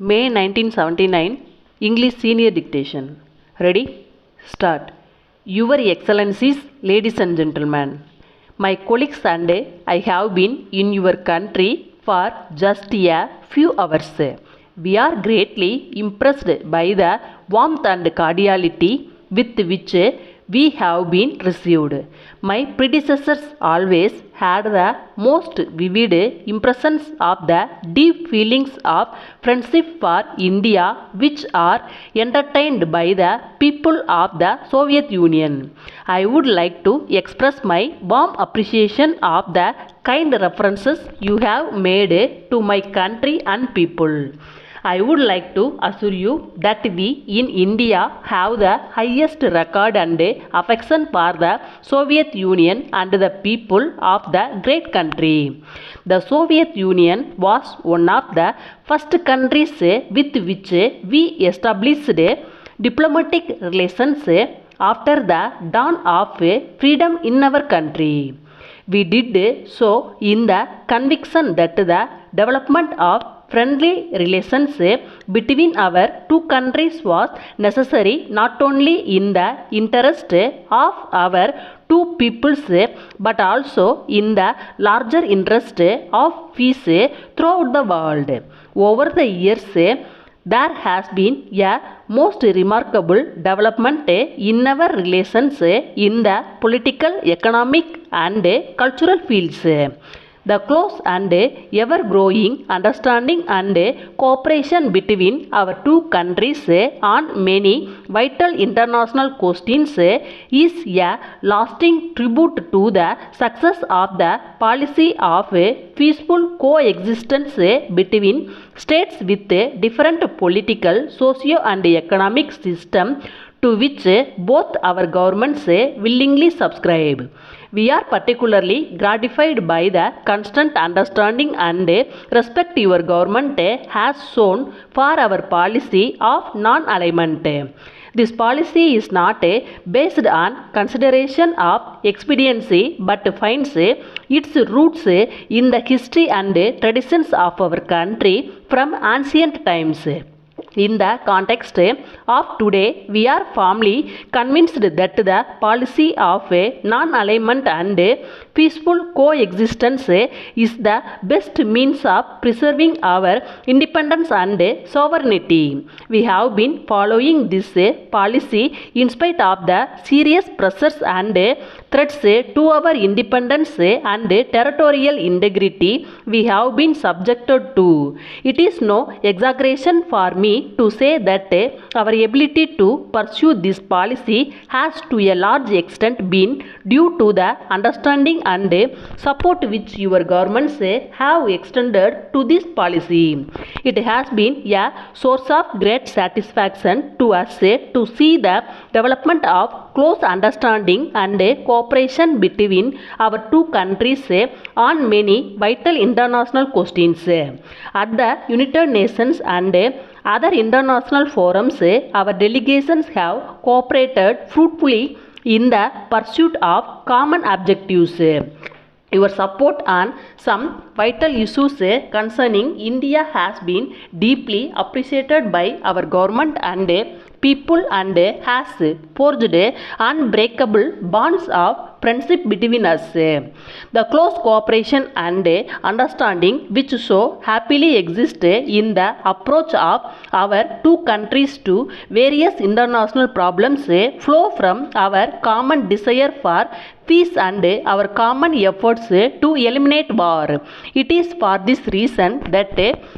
May 1979, English Senior Dictation. Ready? Start. Your Excellencies, ladies and gentlemen, my colleagues and I have been in your country for just a few hours. We are greatly impressed by the warmth and cordiality with which we have been received. My predecessors always had the most vivid impressions of the deep feelings of friendship for India which are entertained by the people of the Soviet Union. I would like to express my warm appreciation of the kind references you have made to my country and people. I would like to assure you that we in India have the highest regard and affection for the Soviet Union and the people of the great country. The Soviet Union was one of the first countries with which we established diplomatic relations after the dawn of freedom in our country. We did so in the conviction that the development of friendly relations between our two countries was necessary not only in the interest of our two peoples but also in the larger interest of peace throughout the world. Over the years, there has been a most remarkable development in our relations in the political, economic and cultural fields. The close and ever-growing understanding and cooperation between our two countries on many vital international questions is a lasting tribute to the success of the policy of peaceful coexistence between states with different political, socio and economic systems to which both our governments willingly subscribe. We are particularly gratified by the constant understanding and respect your government has shown for our policy of non-alignment. This policy is not based on consideration of expediency but finds its roots in the history and traditions of our country from ancient times. In the context of today, we are firmly convinced that the policy of non-alignment and peaceful coexistence is the best means of preserving our independence and sovereignty. We have been following this policy in spite of the serious pressures and threats to our independence and territorial integrity we have been subjected to. It is no exaggeration for me to say that our ability to pursue this policy has to a large extent been due to the understanding and support which your governments have extended to this policy. It has been a source of great satisfaction to us to see the development of close understanding and cooperation between our two countries on many vital international questions. At the United Nations and other international forums, our delegations have cooperated fruitfully in the pursuit of common objectives. Your support on some vital issues concerning India has been deeply appreciated by our government and people and has forged unbreakable bonds of friendship between us. The close cooperation and understanding which so happily exist in the approach of our two countries to various international problems flow from our common desire for peace and our common efforts to eliminate war. It is for this reason that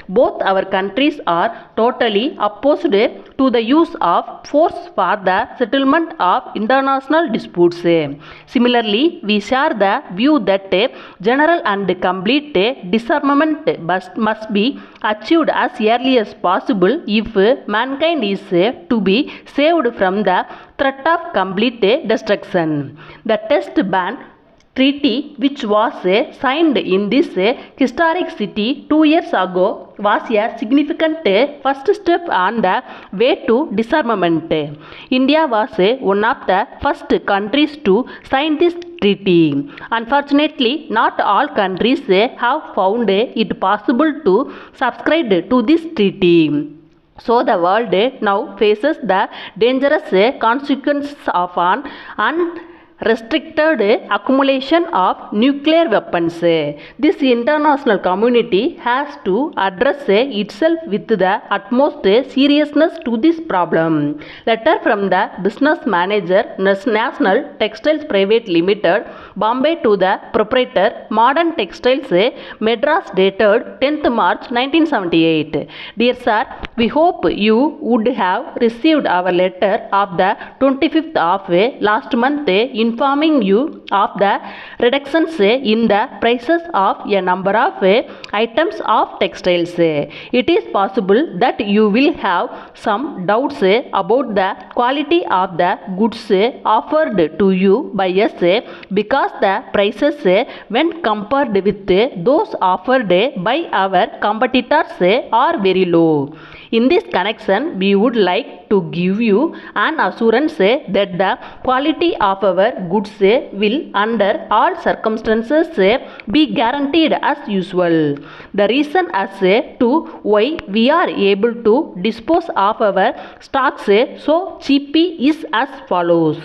both our countries are totally opposed to the use of force for the settlement of international disputes. Similarly, we share the view that general and complete disarmament must be achieved as early as possible if mankind is to be saved from the threat of complete destruction. The test ban treaty which was signed in this historic city 2 years ago was a significant first step on the way to disarmament. India was one of the first countries to sign this treaty. Unfortunately, not all countries have found it possible to subscribe to this treaty. So the world now faces the dangerous consequences of an unrestricted accumulation of nuclear weapons. This international community has to address itself with the utmost seriousness to this problem. Letter from the business manager, National Textiles Private Limited, Bombay, to the proprietor, Modern Textiles, Madras, dated 10th March 1978. Dear sir, we hope you would have received our letter of the 25th of last month informing you of the reductions in the prices of a number of items of textiles. It is possible that you will have some doubts about the quality of the goods offered to you by us because the prices when compared with those offered by our competitors are very low. In this connection, we would like to give you an assurance that the quality of our goods will under all circumstances be guaranteed as usual. The reason as to why we are able to dispose of our stocks so cheaply is as follows.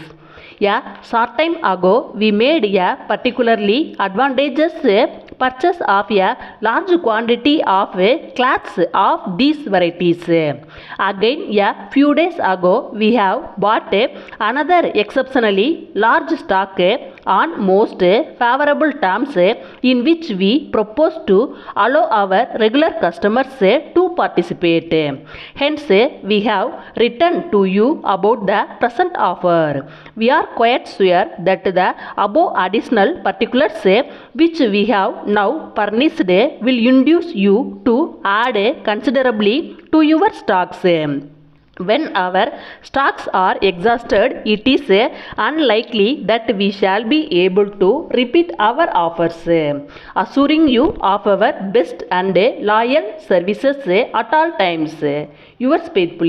A short time ago, we made a particularly advantageous purchase of a large quantity of cloths of these varieties. Again, a few days ago, we have bought another exceptionally large stock on most favorable terms in which we propose to allow our regular customers to participate. Hence, we have written to you about the present offer. We are quite sure that the above additional particulars which we have now furnished will induce you to add considerably to your stocks. When our stocks are exhausted, it is unlikely that we shall be able to repeat our offers, assuring you of our best and loyal services at all times. Yours faithfully.